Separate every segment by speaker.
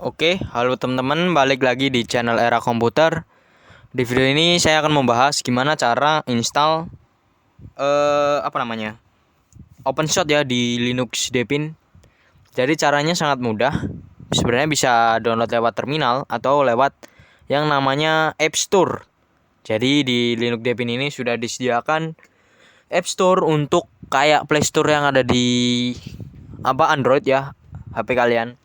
Speaker 1: Oke, halo teman-teman, balik lagi di channel Era Komputer. Di video ini saya akan membahas gimana cara install OpenShot ya di Linux Debian. Jadi caranya sangat mudah. Sebenarnya bisa download lewat terminal atau lewat yang namanya App Store. Jadi di Linux Debian ini sudah disediakan App Store untuk kayak Play Store yang ada di Android ya, HP kalian.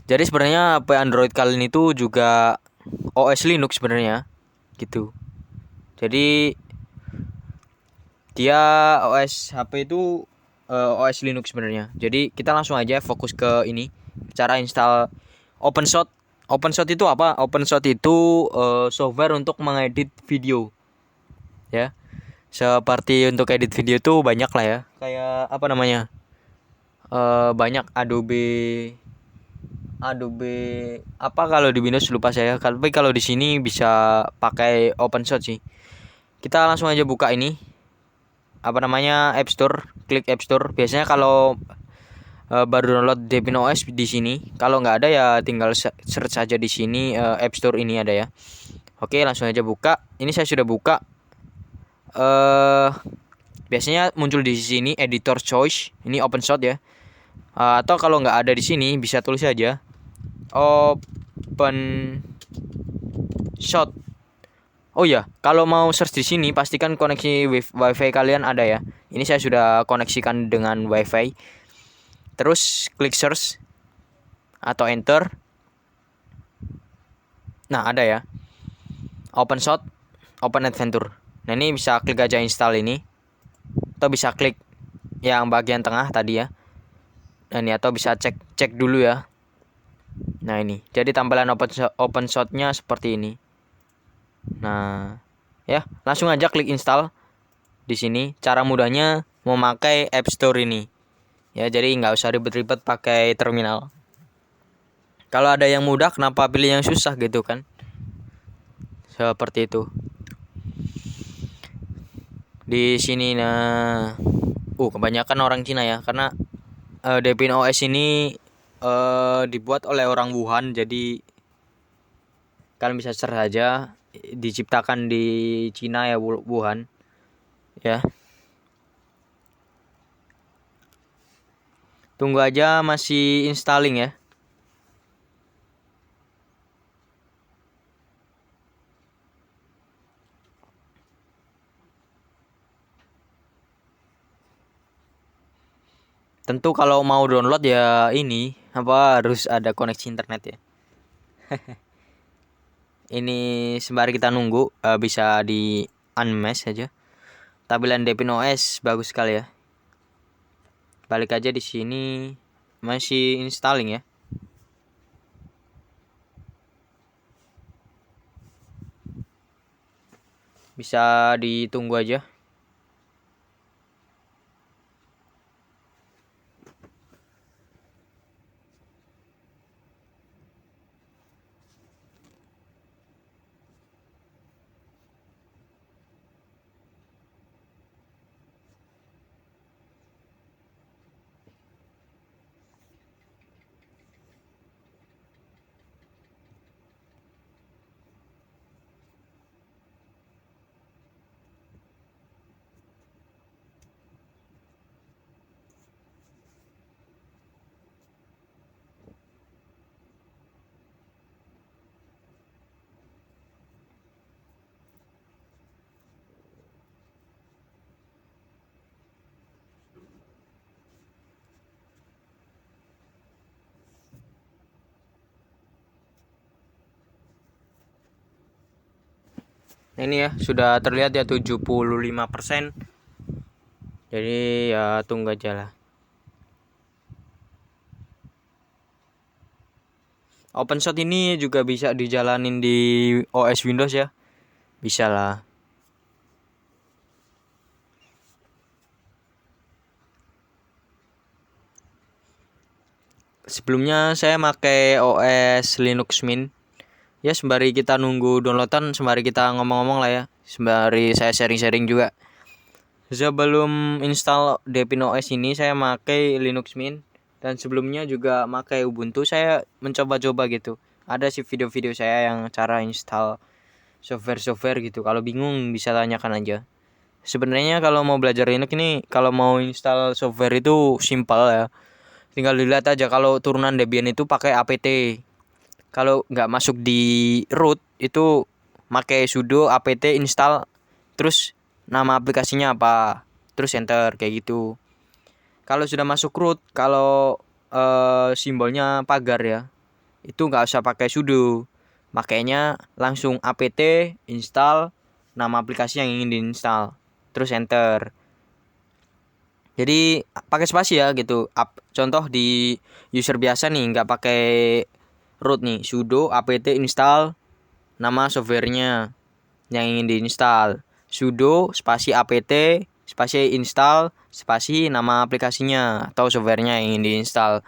Speaker 1: Jadi sebenarnya HP Android kalian itu juga OS Linux sebenarnya gitu. Jadi dia OS HP itu OS Linux sebenarnya. Jadi kita langsung aja fokus ke ini, cara install OpenShot. OpenShot itu apa? OpenShot itu software untuk mengedit video. Ya. Seperti untuk edit video itu banyak lah ya. Kayak banyak Adobe apa kalau di Windows lupa saya. Tapi kalau di sini bisa pakai OpenShot sih. Kita langsung aja buka ini. App Store, klik App Store. Biasanya kalau baru download Debian OS di sini. Kalau nggak ada ya tinggal search saja di sini App Store ini ada ya. Oke, langsung aja buka. Ini saya sudah buka. Biasanya muncul di sini editor choice. Ini OpenShot ya. Atau kalau nggak ada di sini bisa tulis aja OpenShot. Oh ya, kalau mau search di sini pastikan koneksi WiFi kalian ada ya. Ini saya sudah koneksikan dengan WiFi. Terus klik search atau enter. Nah, ada ya. OpenShot, Open Adventure. Nah, ini bisa klik aja install ini. Atau bisa klik yang bagian tengah tadi ya. Nah, ini atau bisa cek dulu ya. Nah, ini. Jadi tampilan OpenShot-nya seperti ini. Nah, ya, langsung aja klik install di sini. Cara mudahnya memakai App Store ini. Ya, jadi nggak usah ribet-ribet pakai terminal. Kalau ada yang mudah, kenapa pilih yang susah gitu kan? Seperti itu. Di sini kebanyakan orang Cina ya, karena Debian OS ini dibuat oleh orang Wuhan, jadi kalian bisa search saja, diciptakan di Cina ya, Wuhan ya. Tunggu aja masih installing ya. Tentu kalau mau download ya ini harus ada koneksi internet ya. Ini sembari kita nunggu bisa di unmesh saja. Tampilan Debian OS bagus sekali ya. Balik aja di sini masih installing ya. Bisa ditunggu aja. Nah, ini ya sudah terlihat ya 75%. Jadi ya tunggu aja lah. OpenShot ini juga bisa dijalanin di OS Windows ya. Bisa lah. Sebelumnya saya pakai OS Linux Mint. Ya sembari kita nunggu downloadan, sembari kita ngomong-ngomong lah ya. Sembari saya sharing-sharing juga. Sebelum install Debian OS ini saya pakai Linux Mint. Dan sebelumnya juga pakai Ubuntu, saya mencoba-coba gitu. Ada sih video-video saya yang cara install software gitu. Kalau bingung bisa tanyakan aja. Sebenarnya kalau mau belajar Linux ini, kalau mau install software itu simpel ya. Tinggal dilihat aja kalau turunan Debian itu pakai apt. Kalau nggak masuk di root itu pakai sudo apt install, terus nama aplikasinya apa, terus enter kayak gitu. Kalau sudah masuk root, kalau simbolnya pagar ya, itu nggak usah pakai sudo, makanya langsung apt install nama aplikasi yang ingin diinstal, terus enter. Jadi pakai spasi ya gitu. Contoh di user biasa nih nggak pakai root nih, sudo apt install nama softwarenya yang ingin diinstal, sudo spasi apt spasi install spasi nama aplikasinya atau softwarenya yang ingin diinstal.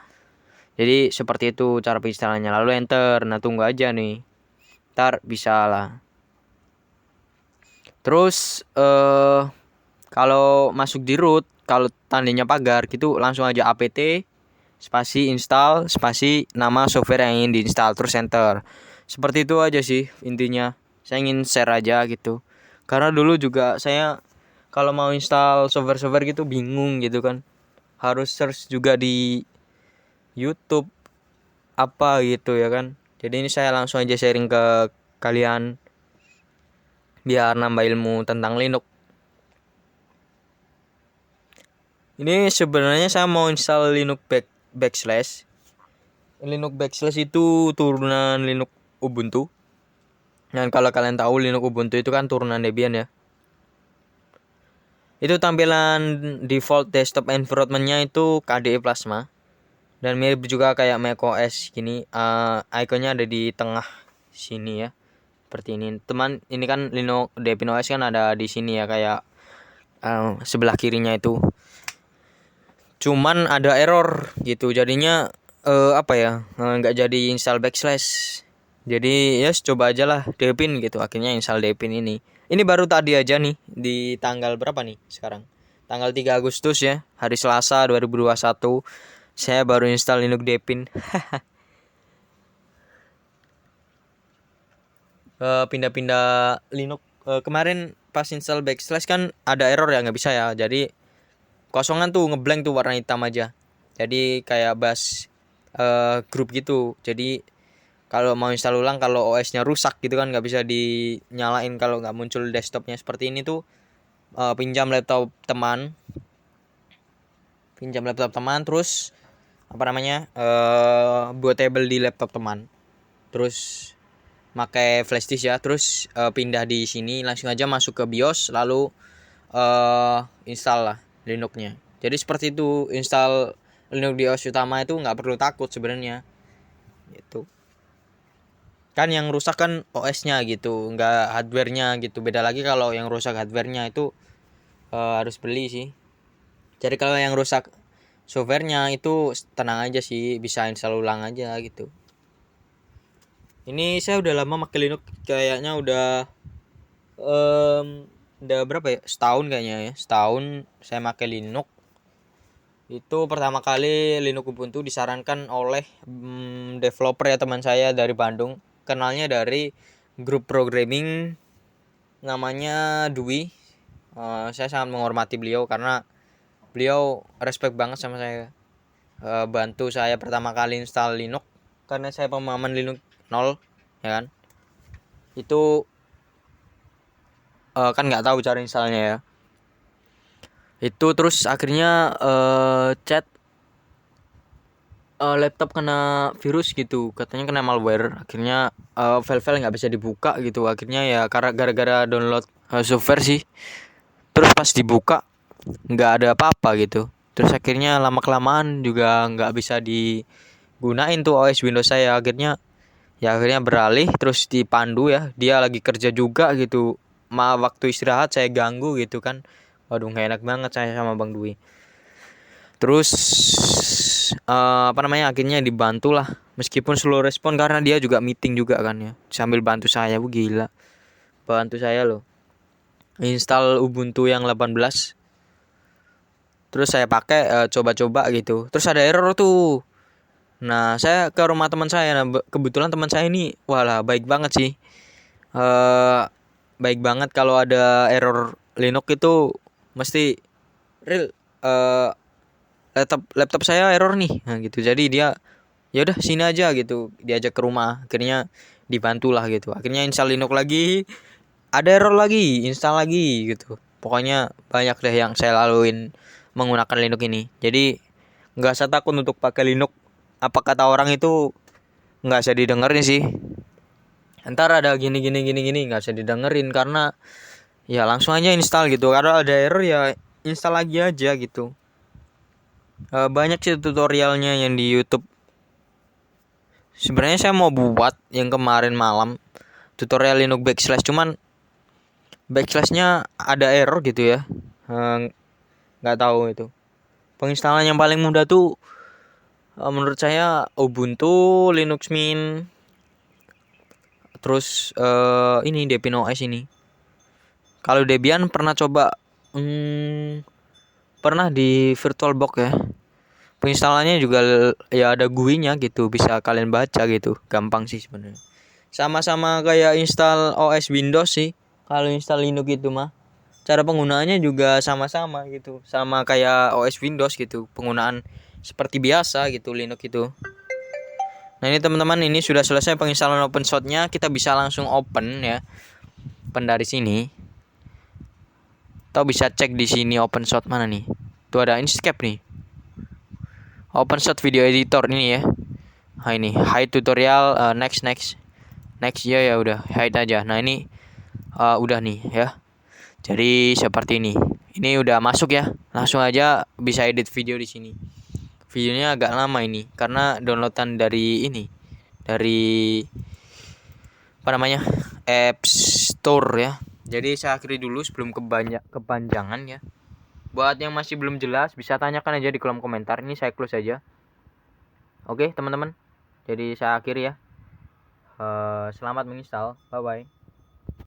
Speaker 1: Jadi seperti itu cara penginstalannya, lalu enter. Nah tunggu aja nih, ntar bisa lah. Terus kalau masuk di root, kalau tandanya pagar gitu langsung aja apt spasi install spasi nama software yang ingin diinstal, terus enter. Seperti itu aja sih intinya. Saya ingin share aja gitu. Karena dulu juga saya kalau mau install software gitu bingung gitu kan. Harus search juga di YouTube apa gitu ya kan. Jadi ini saya langsung aja sharing ke kalian biar nambah ilmu tentang Linux. Ini sebenarnya saya mau install Linux backslash. Linux backslash itu turunan Linux Ubuntu. Dan kalau kalian tahu Linux Ubuntu itu kan turunan Debian ya. Itu tampilan default desktop environment-nya itu KDE Plasma. Dan mirip juga kayak macOS gini, ikonnya ada di tengah sini ya. Seperti ini. Teman, ini kan Linux Debian OS kan ada di sini ya, kayak sebelah kirinya itu. Cuman ada error gitu. Jadinya nggak jadi install backslash. Jadi ya coba aja lah Debian gitu. Akhirnya install Debian ini. Ini baru tadi aja nih, di tanggal berapa nih sekarang? Tanggal 3 Agustus ya, hari Selasa 2021. Saya baru install Linux Debian. Pindah-pindah Linux. Kemarin pas install backslash kan ada error ya, nggak bisa ya. Jadi kosongan tuh, ngeblank tuh warna hitam aja. Jadi kayak bash grup gitu. Jadi kalau mau install ulang, kalau OS-nya rusak gitu kan nggak bisa dinyalain kalau nggak muncul desktopnya seperti ini tuh. Pinjam laptop teman terus bootable di laptop teman, terus pakai flash disk ya, terus pindah di sini, langsung aja masuk ke BIOS, lalu install lah Linux-nya. Jadi seperti itu, install Linux di OS utama itu nggak perlu takut sebenarnya gitu kan. Yang rusak kan OS-nya gitu, nggak hardware-nya gitu. Beda lagi kalau yang rusak hardware-nya itu harus beli sih. Jadi kalau yang rusak software-nya itu tenang aja sih, bisa install ulang aja gitu. Ini saya udah lama pakai Linux, kayaknya udah berapa ya? Setahun kayaknya ya. Setahun saya pakai Linux. Itu pertama kali Linux Ubuntu disarankan oleh developer ya, teman saya dari Bandung. Kenalnya dari grup programming namanya Dwi. Saya sangat menghormati beliau karena beliau respect banget sama saya. Bantu saya pertama kali install Linux karena saya pemahaman Linux 0 ya kan. Itu kan nggak tahu cara installnya ya. Itu terus akhirnya laptop kena virus gitu, katanya kena malware. Akhirnya file-file nggak bisa dibuka gitu. Akhirnya ya karena gara-gara download software sih. Terus pas dibuka nggak ada apa-apa gitu. Terus akhirnya lama kelamaan juga nggak bisa digunain tuh OS Windows saya. Akhirnya beralih, terus dipandu ya. Dia lagi kerja juga gitu. Waktu istirahat saya ganggu gitu kan. Waduh, nggak enak banget saya sama Bang Dwi. Terus akhirnya dibantu lah, meskipun slow respon karena dia juga meeting juga kan ya, sambil bantu saya. Gila, bantu saya loh install Ubuntu yang 18. Terus saya pakai coba-coba gitu. Terus ada error tuh. Nah, saya ke rumah teman saya. Nah, kebetulan teman saya ini walah baik banget sih. eh Baik banget kalau ada error Linux itu mesti real laptop saya error nih. Nah, gitu. Jadi dia ya udah sini aja gitu, diajak ke rumah. Akhirnya dibantulah gitu. Akhirnya install Linux lagi, ada error lagi, install lagi gitu. Pokoknya banyak deh yang saya laluin menggunakan Linux ini. Jadi nggak usah takut untuk pakai Linux. Apa kata orang itu nggak usah didengerin sih. Ntar ada gini nggak usah didengerin karena ya langsung aja install gitu. Kalau ada error ya install lagi aja gitu. Banyak sih tutorialnya yang di YouTube. Sebenarnya saya mau buat yang kemarin malam tutorial Linux backslash, cuman backslashnya ada error gitu ya. Nggak tahu itu. Penginstalan yang paling mudah tuh menurut saya Ubuntu, Linux Mint, terus ini Debian OS ini. Kalau Debian pernah coba, pernah di VirtualBox ya. Penginstalannya juga ya ada GUI-nya gitu, bisa kalian baca gitu, gampang sih sebenarnya. Sama-sama kayak install OS Windows sih. Kalau install Linux itu mah cara penggunaannya juga sama-sama gitu, sama kayak OS Windows gitu, penggunaan seperti biasa gitu Linux itu. Nah ini teman-teman, ini sudah selesai penginstalan OpenShot-nya. Kita bisa langsung open ya, open dari sini. Atau bisa cek di sini OpenShot mana nih? Tuh ada Inkscape nih. OpenShot video editor ini ya. Nah ini hide tutorial, next ya udah hide aja. Nah ini udah nih ya. Jadi seperti ini. Ini udah masuk ya. Langsung aja bisa edit video di sini. Videonya agak lama ini karena downloadan dari ini. Dari apa namanya? App Store ya. Jadi saya akhiri dulu sebelum kepanjangan ya. Buat yang masih belum jelas bisa tanyakan aja di kolom komentar. Ini saya close aja. Oke, teman-teman. Jadi saya akhiri ya. Selamat menginstal. Bye bye.